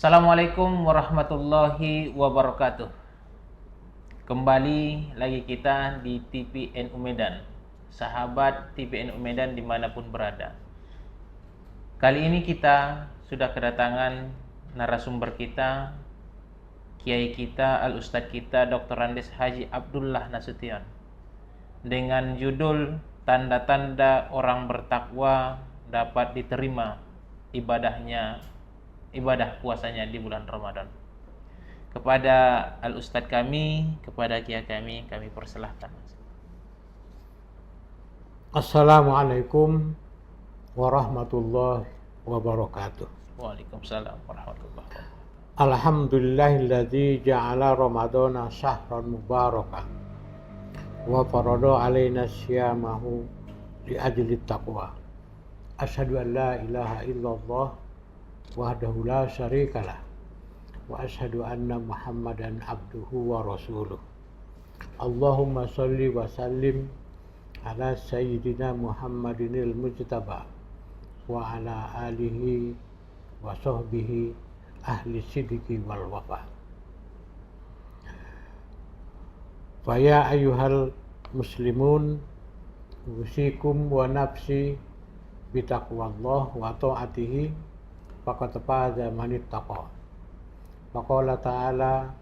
Assalamualaikum warahmatullahi wabarakatuh. Kembali lagi kita di TPNU Medan, sahabat TPNU Medan dimanapun berada. Kali ini kita sudah kedatangan narasumber kita, kiai kita, al-ustadz kita, Dr. Andes Haji Abdullah Nasution, dengan judul Tanda-tanda orang bertakwa dapat diterima ibadah puasanya di bulan Ramadan. Kepada al-ustadz kami, kepada kiai kami persilahkan. Assalamualaikum warahmatullahi wabarakatuh. Waalaikumsalam warahmatullahi wabarakatuh. Alhamdulillahilladzi ja'ala Ramadana syahran mubarakan wa farada alaina syiyamahu li ajli taqwa. Asyhadu an la ilaha illallah wahdahu la syarikalah wa asyhadu anna Muhammadan abduhu wa rasuluh. Allahumma shalli wa sallim ala sayyidina Muhammadinil mujtaba wa ala alihi wa sahbihi ahli sidqi wal wafa. Faya ayyuhal muslimun usikum wa nafsi bitaqwallah wa ta'atihi faqad faza man ittaqa. Faqala ta'ala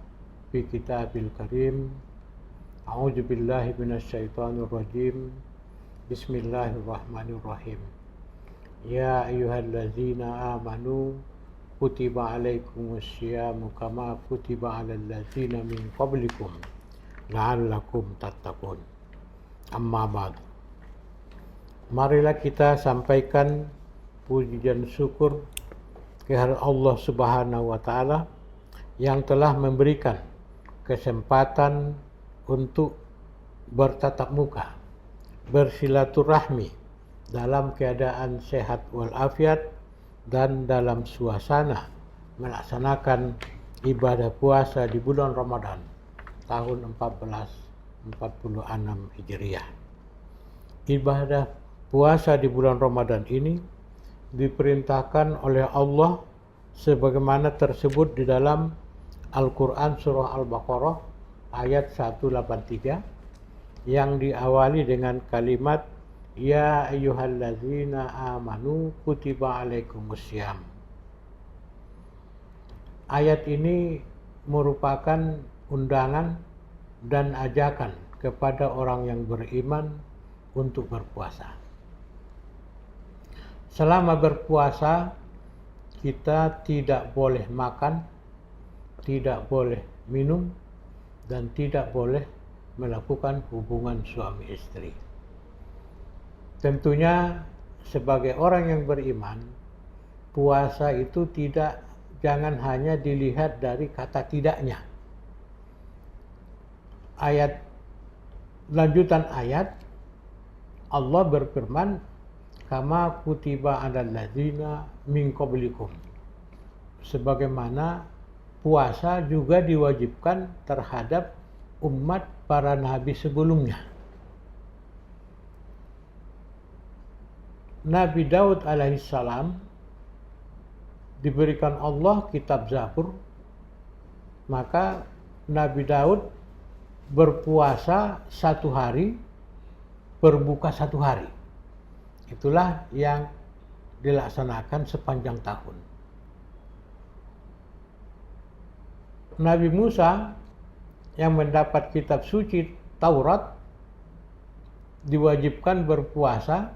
fi kitabil karim, a'udzu billahi minasyaitonir rajim. Bismillahirrahmanirrahim. Ya ayyuhallazina amanu kutiba alaikumus syiyamu kama kutiba alal ladzina min qablikum la'allakum tattaqun. Amma ba'd. Marilah kita sampaikan puji dan syukur kehadirat Allah Subhanahu wa taala yang telah memberikan kesempatan untuk bertatap muka, bersilaturahmi dalam keadaan sehat walafiat dan dalam suasana melaksanakan ibadah puasa di bulan Ramadan tahun 1446 Hijriah. Ibadah puasa di bulan Ramadan ini diperintahkan oleh Allah sebagaimana tersebut di dalam Al-Quran surah Al-Baqarah ayat 183 yang diawali dengan kalimat Ya ayyuhallazina amanu kutiba alaikumussyam. Ayat ini merupakan undangan dan ajakan kepada orang yang beriman untuk berpuasa. Selama berpuasa, kita tidak boleh makan, tidak boleh minum, dan tidak boleh melakukan hubungan suami istri. Tentunya sebagai orang yang beriman, puasa itu jangan hanya dilihat dari kata tidaknya. Lanjutan ayat, Allah berfirman, kama kutiba alal ladzina min qablikum. Sebagaimana puasa juga diwajibkan terhadap umat para nabi sebelumnya. Nabi Daud alaihissalam diberikan Allah kitab Zabur, maka Nabi Daud berpuasa 1 hari, berbuka 1 hari. Itulah yang dilaksanakan sepanjang tahun. Nabi Musa yang mendapat kitab suci Taurat diwajibkan berpuasa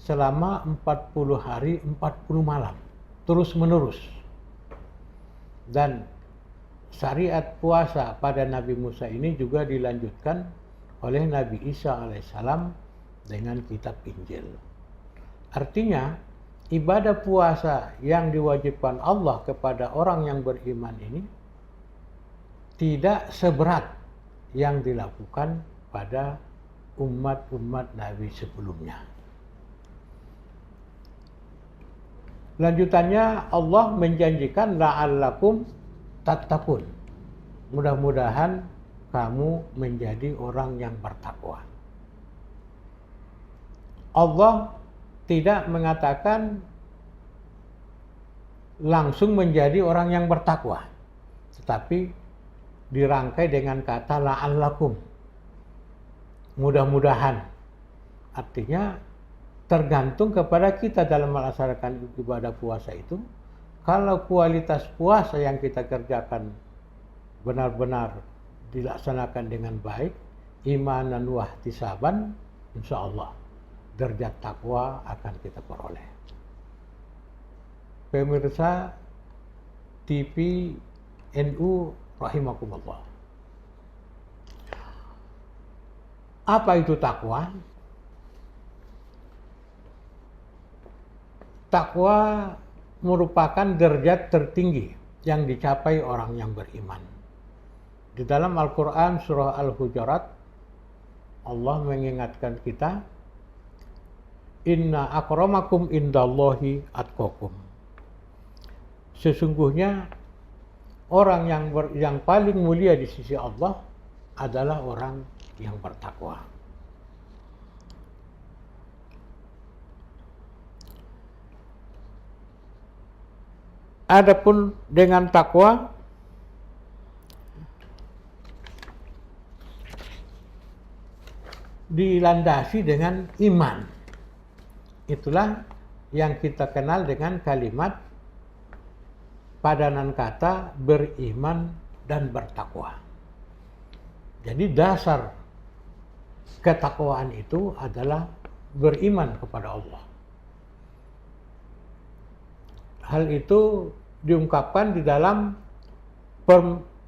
selama 40 hari 40 malam terus menerus. Dan syariat puasa pada Nabi Musa ini juga dilanjutkan oleh Nabi Isa alaihissalam dengan kitab Injil. Artinya, ibadah puasa yang diwajibkan Allah kepada orang yang beriman ini tidak seberat yang dilakukan pada umat-umat Nabi sebelumnya. Lanjutannya Allah menjanjikan la'allakum tattaqun. Mudah-mudahan kamu menjadi orang yang bertakwa. Allah tidak mengatakan langsung menjadi orang yang bertakwa, tetapi dirangkai dengan kata la'allakum, mudah-mudahan. Artinya tergantung kepada kita dalam melaksanakan ibadah puasa itu. Kalau kualitas puasa yang kita kerjakan benar-benar dilaksanakan dengan baik, imanan wa ihtisaban, insya Allah derajat takwa akan kita peroleh. Pemirsa TV NU rahimakumullah. Apa itu takwa? Takwa merupakan derajat tertinggi yang dicapai orang yang beriman. Di dalam Al-Quran surah Al-Hujurat, Allah mengingatkan kita, inna akramakum indallahi atqakum. Sesungguhnya orang yang paling mulia di sisi Allah adalah orang yang bertakwa. Adapun dengan takwa, dilandasi dengan iman. Itulah yang kita kenal dengan kalimat padanan kata beriman dan bertakwa. Jadi dasar ketakwaan itu adalah beriman kepada Allah. Hal itu diungkapkan di dalam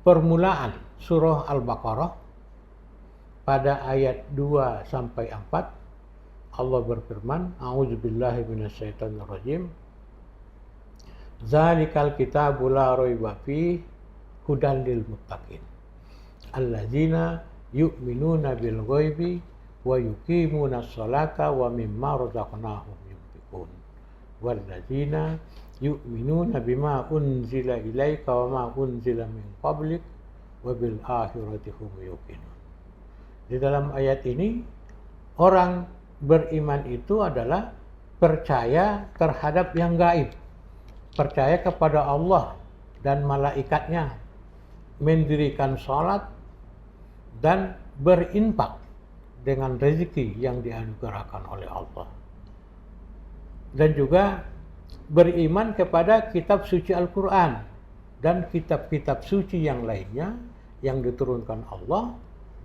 permulaan surah Al-Baqarah pada ayat 2 sampai 4. Allah berfirman, a'udzubillahi minasyaitonirrajim. Zalikal kitabu la raiba fihi hudan lil muttaqin. Alladzina yu'minuna bil ghaibi wa yuqimuna sholata wa mimma razaqnahum yunfiqun. Walladzina yu'minuna bima unzila ilaika wa ma unzila min qablik wa bil akhirati hum yuqinun. Di dalam ayat ini, orang beriman itu adalah percaya terhadap yang gaib, percaya kepada Allah dan malaikatnya, mendirikan sholat dan berinfak dengan rezeki yang dianugerahkan oleh Allah. Dan juga beriman kepada kitab suci Al-Quran dan kitab-kitab suci yang lainnya yang diturunkan Allah,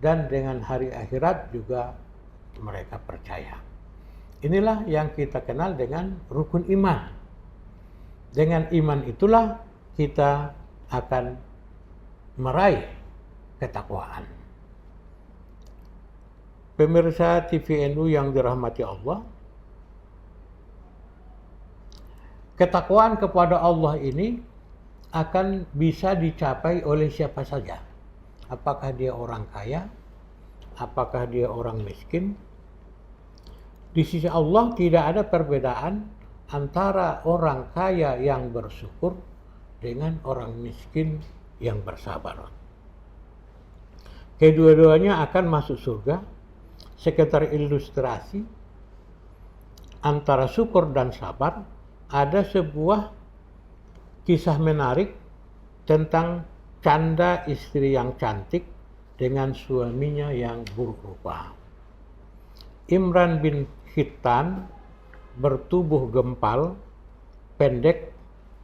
dan dengan hari akhirat juga mereka percaya. Inilah yang kita kenal dengan rukun iman. Dengan iman itulah kita akan meraih ketakwaan. Pemirsa TVNU yang dirahmati Allah, ketakwaan kepada Allah ini akan bisa dicapai oleh siapa saja. Apakah dia orang kaya, apakah dia orang miskin. Di sisi Allah tidak ada perbedaan antara orang kaya yang bersyukur dengan orang miskin yang bersabar. Kedua-duanya akan masuk surga. Sekedar ilustrasi antara syukur dan sabar, ada sebuah kisah menarik tentang canda istri yang cantik dengan suaminya yang buruk rupa. Imran bin Hittan bertubuh gempal, pendek,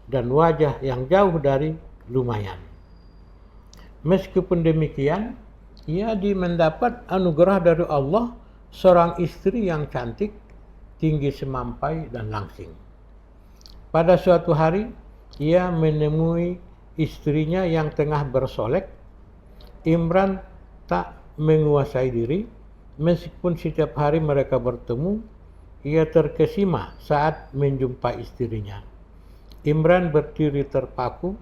dan wajah yang jauh dari lumayan. Meskipun demikian, ia mendapat anugerah dari Allah seorang istri yang cantik, tinggi semampai, dan langsing. Pada suatu hari, ia menemui istrinya yang tengah bersolek. Imran tak menguasai diri, meskipun setiap hari mereka bertemu. Ia terkesima saat menjumpai istrinya. Imran berdiri terpaku,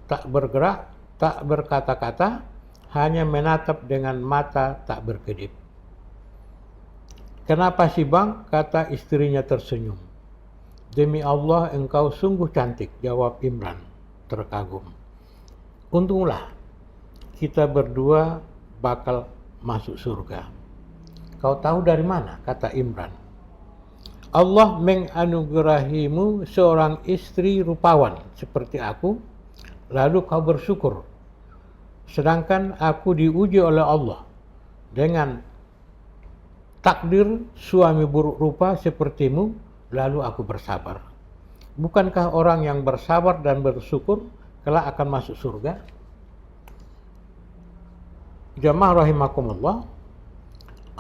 tak bergerak, tak berkata-kata, hanya menatap dengan mata tak berkedip. "Kenapa sih bang?" kata istrinya tersenyum. "Demi Allah, engkau sungguh cantik," jawab Imran terkagum. "Untunglah kita berdua bakal masuk surga." "Kau tahu dari mana?" kata Imran. Allah menganugerahimu seorang istri rupawan seperti aku, lalu kau bersyukur. Sedangkan aku diuji oleh Allah dengan takdir suami buruk rupa sepertimu, lalu aku bersabar. Bukankah orang yang bersabar dan bersyukur kelak akan masuk surga? Jamaah rahimakumullah,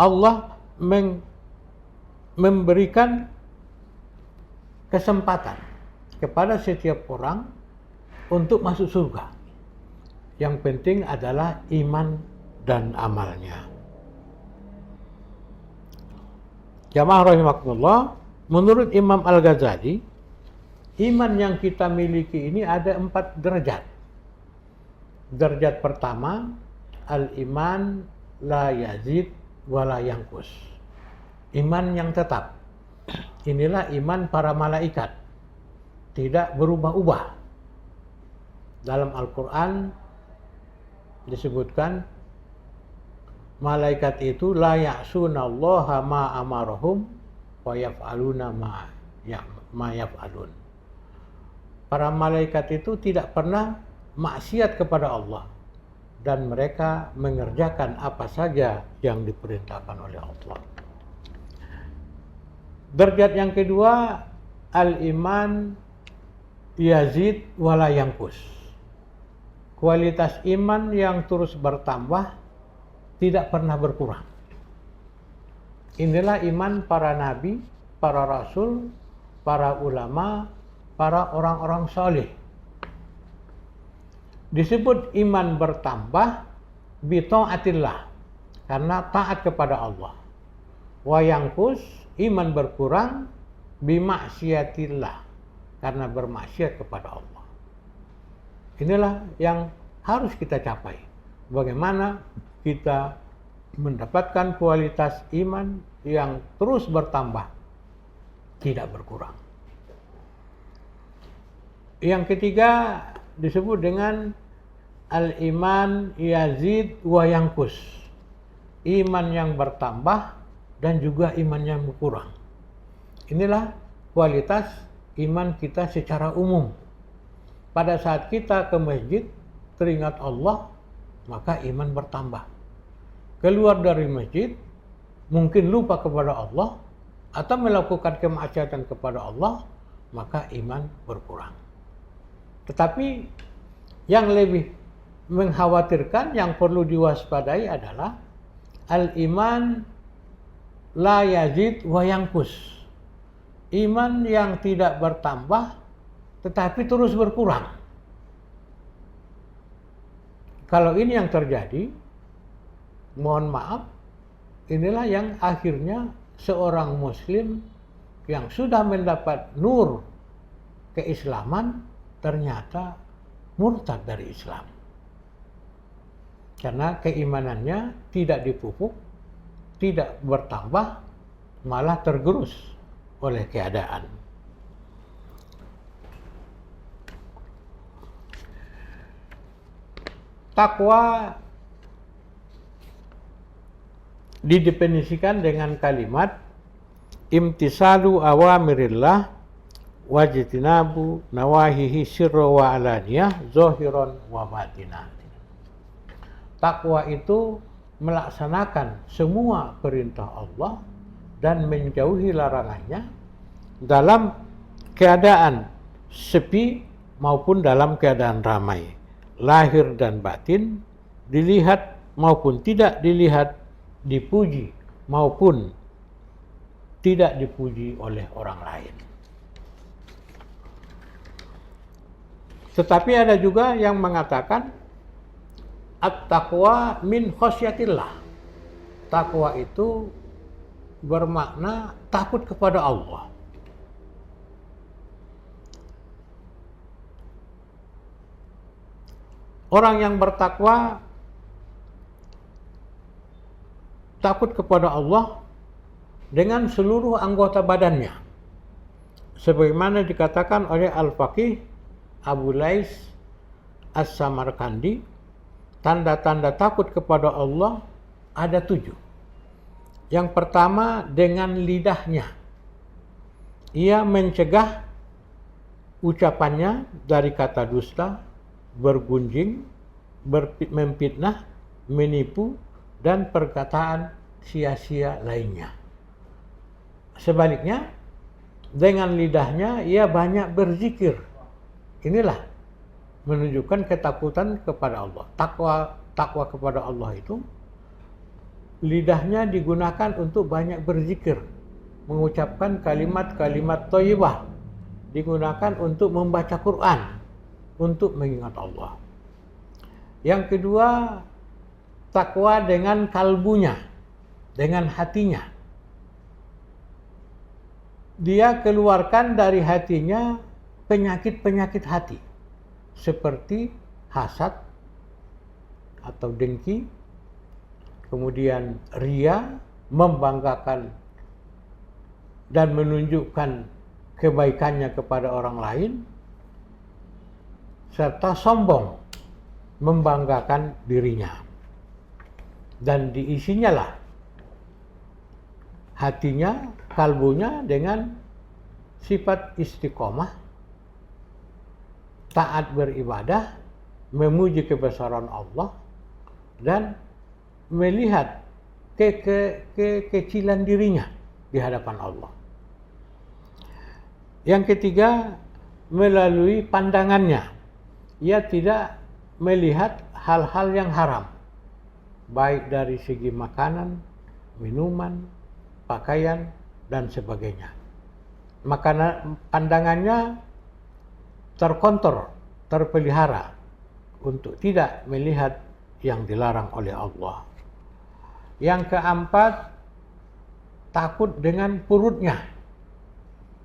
Allah memberikan kesempatan kepada setiap orang untuk masuk surga. Yang penting adalah iman dan amalnya. Jamaah rahimakumullah, menurut Imam Al-Ghazali, iman yang kita miliki ini ada 4 derajat. Derajat pertama, al-iman la yazid wa la yanqus. Iman yang tetap. Inilah iman para malaikat. Tidak berubah-ubah. Dalam Al-Quran disebutkan malaikat itu la ya'sunallaha ma amarahum wa yaf'aluna ma yaf'alun. Para malaikat itu tidak pernah maksiat kepada Allah dan mereka mengerjakan apa saja yang diperintahkan oleh Allah. Derajat yang kedua, al-iman yazid wala yanqus. Kualitas iman yang terus bertambah, tidak pernah berkurang. Inilah iman para nabi, para rasul, para ulama, para orang-orang saleh. Disebut iman bertambah bi taatillah, karena taat kepada Allah. Wa yanqus, iman berkurang bi maksiatillah, karena bermaksiat kepada Allah. Inilah yang harus kita capai. Bagaimana kita mendapatkan kualitas iman yang terus bertambah, tidak berkurang. Yang ketiga disebut dengan al-iman yazid wa yanqus. Iman yang bertambah dan juga iman yang berkurang. Inilah kualitas iman kita secara umum. Pada saat kita ke masjid, teringat Allah, maka iman bertambah. Keluar dari masjid, mungkin lupa kepada Allah, atau melakukan kemaksiatan kepada Allah, maka iman berkurang. Tetapi yang lebih mengkhawatirkan, yang perlu diwaspadai adalah al-iman la yazid wa yanqus. Iman yang tidak bertambah tetapi terus berkurang. Kalau ini yang terjadi, mohon maaf, inilah yang akhirnya seorang muslim yang sudah mendapat nur keislaman ternyata murtad dari Islam. Karena keimanannya tidak dipupuk, tidak bertambah, malah tergerus oleh keadaan. Takwa didefinisikan dengan kalimat imtisalu awamirillah wajtinabu nawahihi sirra wa alaniyah zahiran wa batinah. Takwa itu melaksanakan semua perintah Allah dan menjauhi larangannya dalam keadaan sepi maupun dalam keadaan ramai, lahir dan batin, dilihat maupun tidak dilihat, dipuji maupun tidak dipuji oleh orang lain. Tetapi ada juga yang mengatakan at-taqwa min khasyatillah. Takwa itu bermakna takut kepada Allah. Orang yang bertakwa takut kepada Allah dengan seluruh anggota badannya. Sebagaimana dikatakan oleh Al-Faqih Abu Lais As-Samarkandi, tanda-tanda takut kepada Allah ada 7. Yang pertama dengan lidahnya. ia mencegah ucapannya dari kata dusta, bergunjing, memfitnah, menipu, dan perkataan sia-sia lainnya. Sebaliknya, dengan lidahnya ia banyak berzikir. Inilah menunjukkan ketakutan kepada Allah. Takwa kepada Allah itu lidahnya digunakan untuk banyak berzikir, mengucapkan kalimat-kalimat thayyibah, digunakan untuk membaca Quran, untuk mengingat Allah. Yang kedua, takwa dengan kalbunya, dengan hatinya. Dia keluarkan dari hatinya penyakit-penyakit hati, seperti hasad atau dengki, kemudian ria, membanggakan dan menunjukkan kebaikannya kepada orang lain, serta sombong, membanggakan dirinya. Dan diisinya lah hatinya, kalbunya dengan sifat istiqomah, taat beribadah, memuji kebesaran Allah, dan melihat kekecilan dirinya di hadapan Allah. Yang ketiga, melalui pandangannya, ia tidak melihat hal-hal yang haram, baik dari segi makanan, minuman, pakaian, dan sebagainya. Pandangannya terkontrol, terpelihara untuk tidak melihat yang dilarang oleh Allah. Yang keempat, takut dengan perutnya.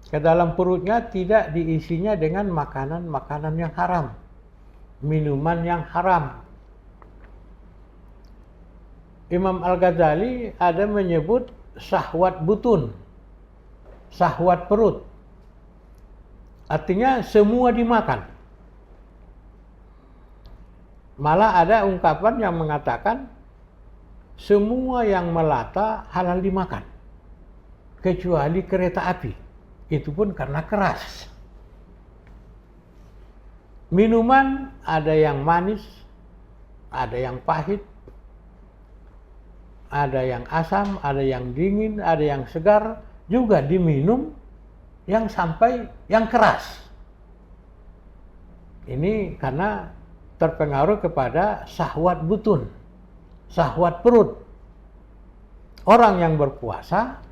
Ke dalam perutnya tidak diisinya dengan makanan-makanan yang haram, minuman yang haram. Imam Al-Ghazali ada menyebut syahwat butun, syahwat perut. Artinya semua dimakan. Malah ada ungkapan yang mengatakan semua yang melata halal dimakan, kecuali kereta api. Itu pun karena keras. Minuman ada yang manis, ada yang pahit, ada yang asam, ada yang dingin, ada yang segar, juga diminum yang sampai yang keras. Ini karena terpengaruh kepada syahwat butun, syahwat perut. Orang yang berpuasa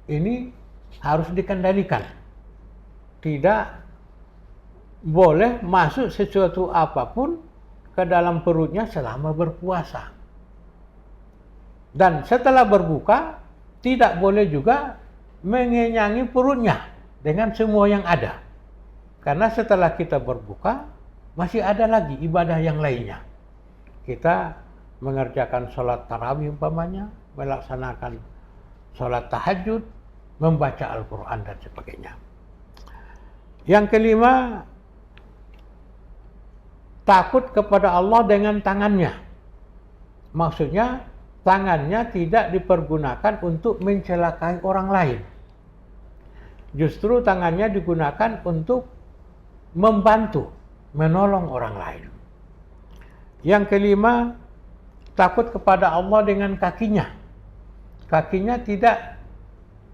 ini harus dikendalikan. Tidak boleh masuk sesuatu apapun ke dalam perutnya selama berpuasa. Dan setelah berbuka, tidak boleh juga mengenyangi perutnya dengan semua yang ada. Karena setelah kita berbuka, masih ada lagi ibadah yang lainnya. Kita mengerjakan sholat tarawih umpamanya, melaksanakan sholat tahajud, membaca Al-Quran dan sebagainya. Yang kelima, takut kepada Allah dengan tangannya. Maksudnya, tangannya tidak dipergunakan untuk mencelakai orang lain. Justru tangannya digunakan untuk membantu, menolong orang lain. Yang kelima, takut kepada Allah dengan kakinya. Kakinya tidak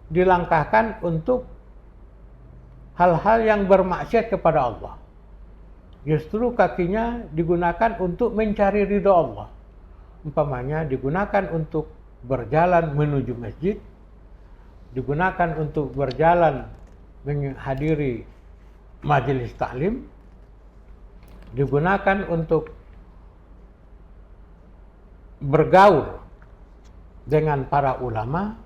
dilangkahkan untuk hal-hal yang bermaksiat kepada Allah. Justru kakinya digunakan untuk mencari ridha Allah. Umpamanya digunakan untuk berjalan menuju masjid, digunakan untuk berjalan menghadiri majelis taklim, digunakan untuk bergaul dengan para ulama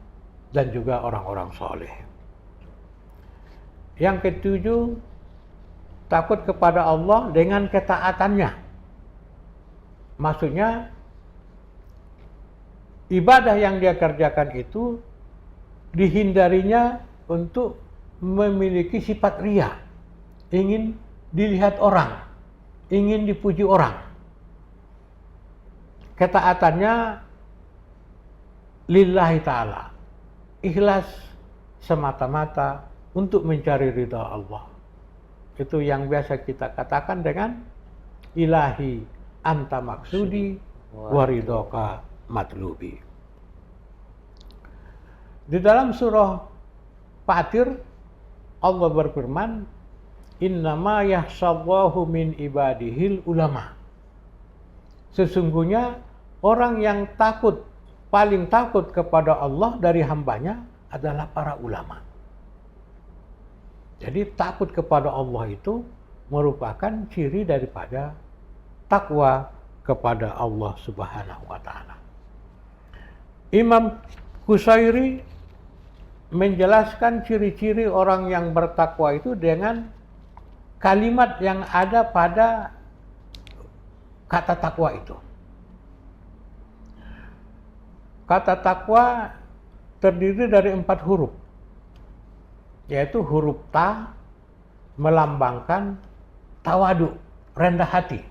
dan juga orang-orang soleh. Yang ketujuh, takut kepada Allah dengan ketaatannya. Maksudnya, ibadah yang dia kerjakan itu dihindarinya untuk memiliki sifat riya, ingin dilihat orang, ingin dipuji orang. Ketaatannya lillahi ta'ala, ikhlas semata-mata untuk mencari ridha Allah. Itu yang biasa kita katakan dengan ilahi anta maksudi wa ridhoka matlubi. Di dalam surah Fatir Allah berfirman, innama yahshallahu min ibadihil ulama. Sesungguhnya orang yang paling takut kepada Allah dari hambanya adalah para ulama. Jadi takut kepada Allah itu merupakan ciri daripada takwa kepada Allah Subhanahu wa taala. Imam Qusairi menjelaskan ciri-ciri orang yang bertakwa itu dengan kalimat yang ada pada kata takwa itu. Kata takwa terdiri dari 4 huruf, yaitu huruf ta melambangkan tawadu, rendah hati.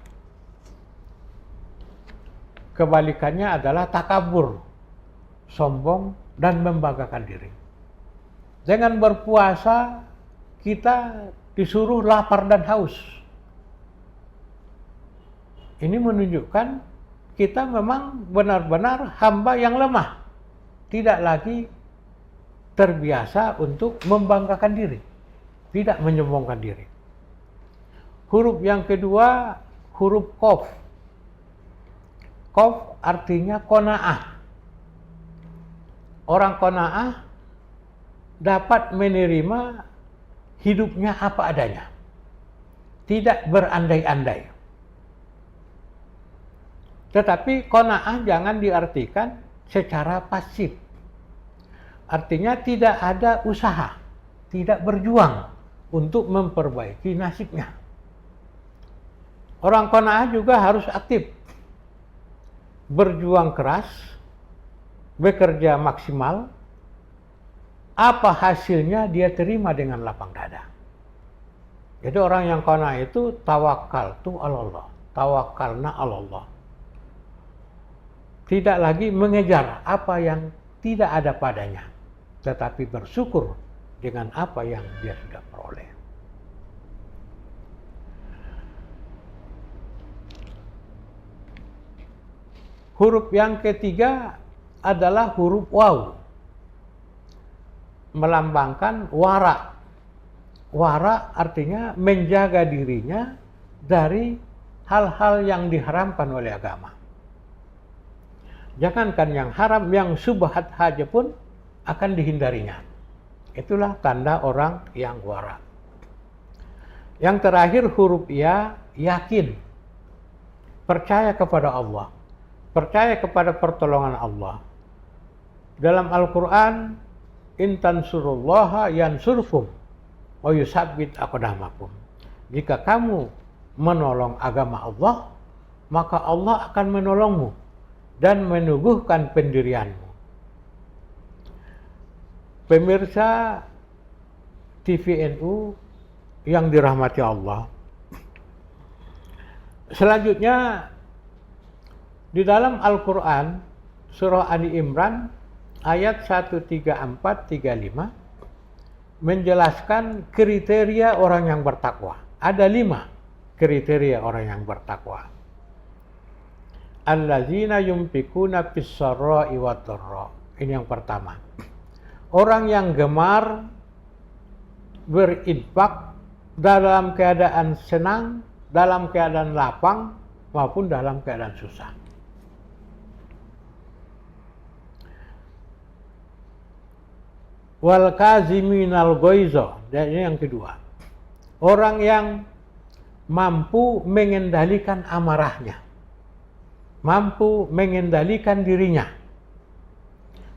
Kebalikannya adalah takabur, sombong dan membanggakan diri. Dengan berpuasa kita disuruh lapar dan haus. Ini menunjukkan kita memang benar-benar hamba yang lemah, tidak lagi terbiasa untuk membanggakan diri, tidak menyombongkan diri. Huruf yang kedua, huruf qaf. Qaf artinya qanaah. Orang qanaah dapat menerima hidupnya apa adanya, tidak berandai-andai. Tetapi qanaah jangan diartikan secara pasif. Artinya tidak ada usaha, tidak berjuang untuk memperbaiki nasibnya. Orang qanaah juga harus aktif, berjuang keras, bekerja maksimal. Apa hasilnya dia terima dengan lapang dada. Jadi orang yang qanaah itu tawakkaltu 'alallah, tawakkalna 'alallah. Tidak lagi mengejar apa yang tidak ada padanya, tetapi bersyukur dengan apa yang dia sudah peroleh. Huruf yang ketiga adalah huruf waw, melambangkan wara. Wara artinya menjaga dirinya dari hal-hal yang diharamkan oleh agama. Jangankan yang haram, yang subhat saja pun akan dihindarinya. Itulah tanda orang yang wara. Yang terakhir huruf ya, yakin. Percaya kepada Allah. Percaya kepada pertolongan Allah. Dalam Al-Quran, in tansurullaha yansurkum wa yusabbit aqdamakum. Jika kamu menolong agama Allah, maka Allah akan menolongmu dan meneguhkan pendirianmu. Pemirsa TVNU yang dirahmati Allah. Selanjutnya di dalam Al-Quran surah Ali Imran ayat 134-35 menjelaskan kriteria orang yang bertakwa. Ada 5 kriteria orang yang bertakwa. Allazina yunfikuna fis-sarra'i wad-dharra. Ini yang pertama. Orang yang gemar berinfak dalam keadaan senang, dalam keadaan lapang, maupun dalam keadaan susah. Wal kaziminal ghaiza. Dan ini yang kedua. Orang yang mampu mengendalikan amarahnya, mampu mengendalikan dirinya.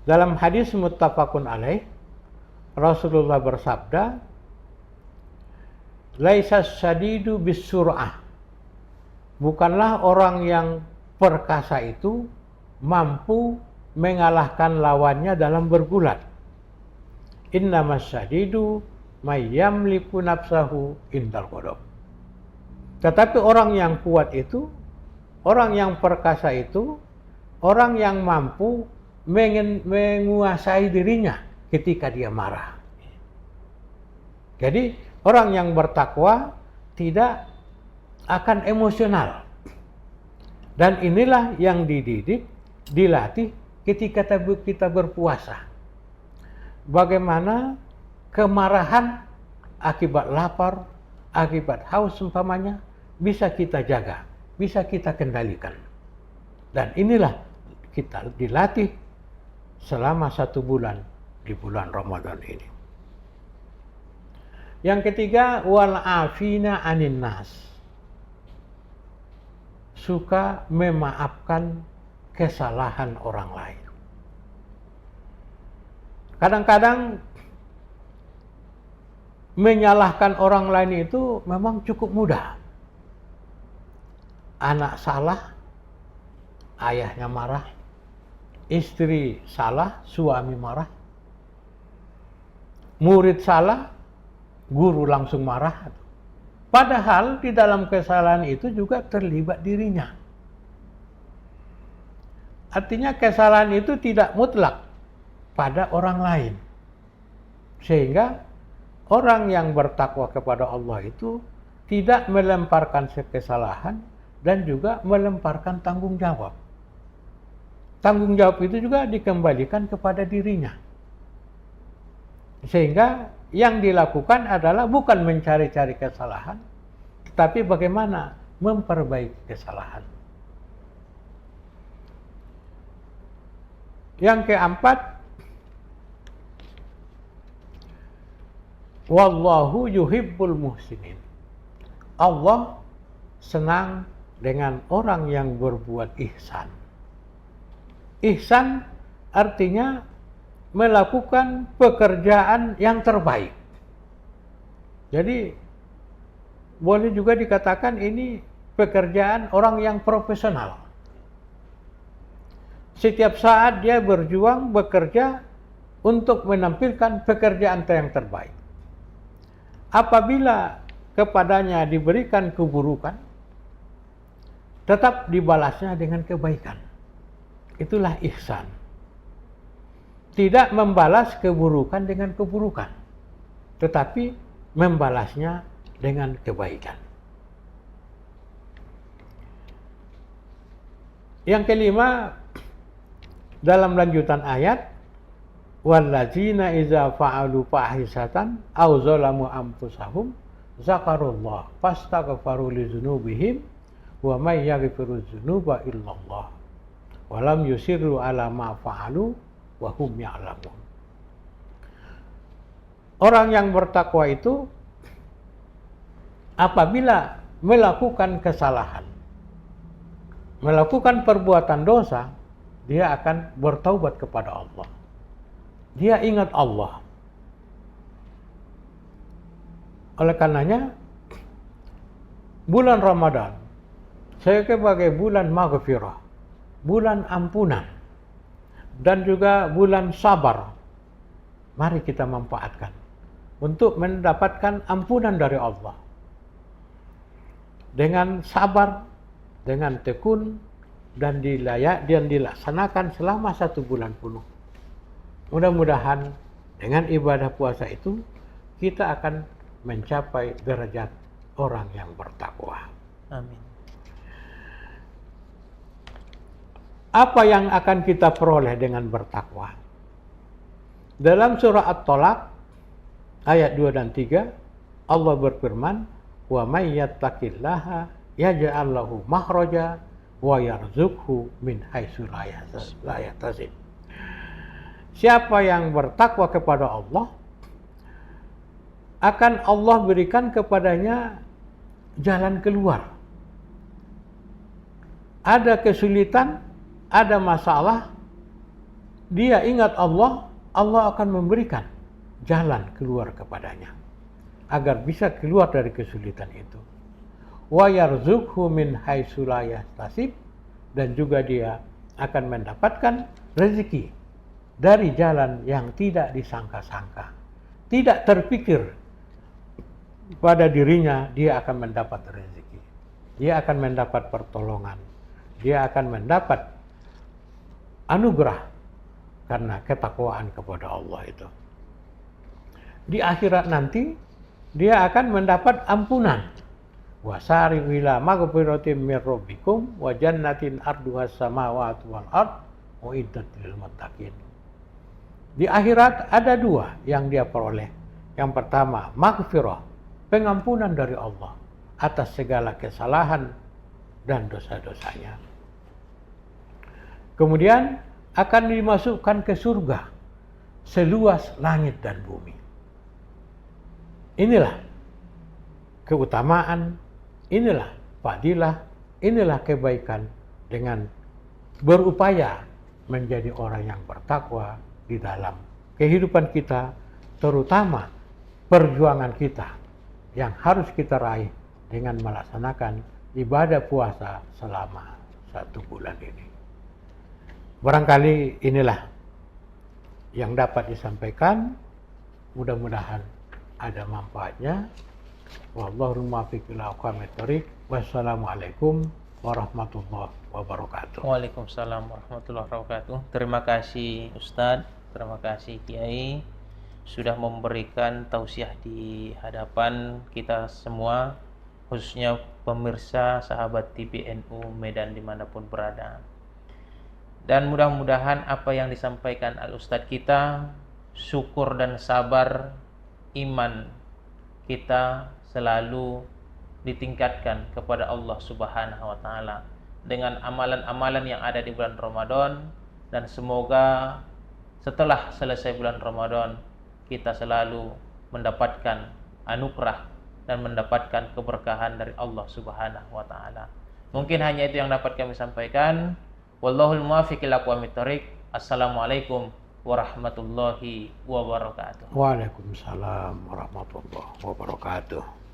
Dalam hadis muttafaqun alaih, Rasulullah bersabda, laisas syadidu bisur'ah. Bukanlah orang yang perkasa itu mampu mengalahkan lawannya dalam bergulat. Innamas syadidu may yamliku nafsahu indal ghadab. Tetapi orang yang kuat itu, orang yang perkasa itu, orang yang mampu menguasai dirinya ketika dia marah. Jadi orang yang bertakwa tidak akan emosional. Dan inilah yang dididik, dilatih ketika kita berpuasa. Bagaimana kemarahan akibat lapar, akibat haus umpamanya bisa kita jaga, bisa kita kendalikan. Dan inilah kita dilatih selama 1 bulan di bulan Ramadan ini. Yang ketiga, wal afina anin nas. Suka memaafkan kesalahan orang lain. Kadang-kadang menyalahkan orang lain itu memang cukup mudah. Anak salah, ayahnya marah. Istri salah, suami marah. Murid salah, guru langsung marah. Padahal di dalam kesalahan itu juga terlibat dirinya. Artinya kesalahan itu tidak mutlak pada orang lain. Sehingga orang yang bertakwa kepada Allah itu tidak melemparkan kesalahan dan juga melemparkan tanggung jawab. Tanggung jawab itu juga dikembalikan kepada dirinya. Sehingga yang dilakukan adalah bukan mencari-cari kesalahan, tetapi bagaimana memperbaiki kesalahan. Yang keempat, wallahu yuhibbul muhsinin. Allah senang dengan orang yang berbuat ihsan. Ihsan artinya melakukan pekerjaan yang terbaik. Jadi boleh juga dikatakan ini pekerjaan orang yang profesional. Setiap saat dia berjuang, bekerja untuk menampilkan pekerjaan yang terbaik. Apabila kepadanya diberikan keburukan, tetap dibalasnya dengan kebaikan. Itulah ihsan. Tidak membalas keburukan dengan keburukan, tetapi membalasnya dengan kebaikan. Yang kelima, dalam lanjutan ayat, wallazina iza fa'alu fahisatan aw zalamu anfusahum zakarullah fastaghfaru lidzunubihim wa may yaghfiru dzunuba illallah wa lam yusirru ala ma fa'alu wa hum ya'lamun. Orang yang bertakwa itu apabila melakukan kesalahan, melakukan perbuatan dosa, dia akan bertaubat kepada Allah. Dia ingat Allah. Oleh karenanya, bulan Ramadan sebagai bulan maghfirah, bulan ampunan, dan juga bulan sabar. Mari kita manfaatkan untuk mendapatkan ampunan dari Allah. Dengan sabar, dengan tekun, dan dilaksanakan selama 1 bulan penuh. Mudah-mudahan dengan ibadah puasa itu kita akan mencapai derajat orang yang bertakwa. Amin. Apa yang akan kita peroleh dengan bertakwa? Dalam surah At-Tolaq ayat 2 dan 3 Allah berfirman, wa may yattaqillaha yaj'al lahu makhraja wa yarzuqhu min haitsu la yahtasib. Siapa yang bertakwa kepada Allah, akan Allah berikan kepadanya jalan keluar. Ada kesulitan, ada masalah, dia ingat Allah, Allah akan memberikan jalan keluar kepadanya agar bisa keluar dari kesulitan itu. Wa yarzuqhu min haitsu la yahtasib, dan juga dia akan mendapatkan rezeki dari jalan yang tidak disangka-sangka. Tidak terpikir pada dirinya dia akan mendapat rezeki. Dia akan mendapat pertolongan. Dia akan mendapat anugerah karena ketakwaan kepada Allah itu. Di akhirat nanti dia akan mendapat ampunan. Wasari ila maghfiratin mir rabbikum wa jannatin arduhas samawati wal ard uiddat lil muttaqin. Di akhirat ada dua yang dia peroleh. Yang pertama, maghfirah, pengampunan dari Allah atas segala kesalahan dan dosa-dosanya. Kemudian akan dimasukkan ke surga seluas langit dan bumi. Inilah keutamaan, inilah fadilah, inilah kebaikan dengan berupaya menjadi orang yang bertakwa di dalam kehidupan kita, terutama perjuangan kita yang harus kita raih dengan melaksanakan ibadah puasa selama 1 bulan ini. Barangkali inilah yang dapat disampaikan, mudah-mudahan ada manfaatnya. Wallahu muwaffiq ila aqwamit thoriq. Wassalamualaikum warahmatullahi wabarakatuh. Waalaikumsalam warahmatullahi wabarakatuh. Terima kasih Ustadz, terima kasih Kiai sudah memberikan tausiah di hadapan kita semua, khususnya pemirsa sahabat TPNU Medan dimanapun berada. Dan mudah-mudahan apa yang disampaikan Al-Ustadz kita, syukur dan sabar, iman kita selalu ditingkatkan kepada Allah Subhanahu wa Ta'ala dengan amalan-amalan yang ada di bulan Ramadan, dan semoga setelah selesai bulan Ramadan kita selalu mendapatkan anugerah dan mendapatkan keberkahan dari Allah Subhanahu wa Ta'ala. Mungkin hanya itu yang dapat kami sampaikan. Wallahul muwaffiq ila aqwamit thoriq. Assalamualaikum warahmatullahi wabarakatuh. Waalaikumsalam warahmatullahi wabarakatuh.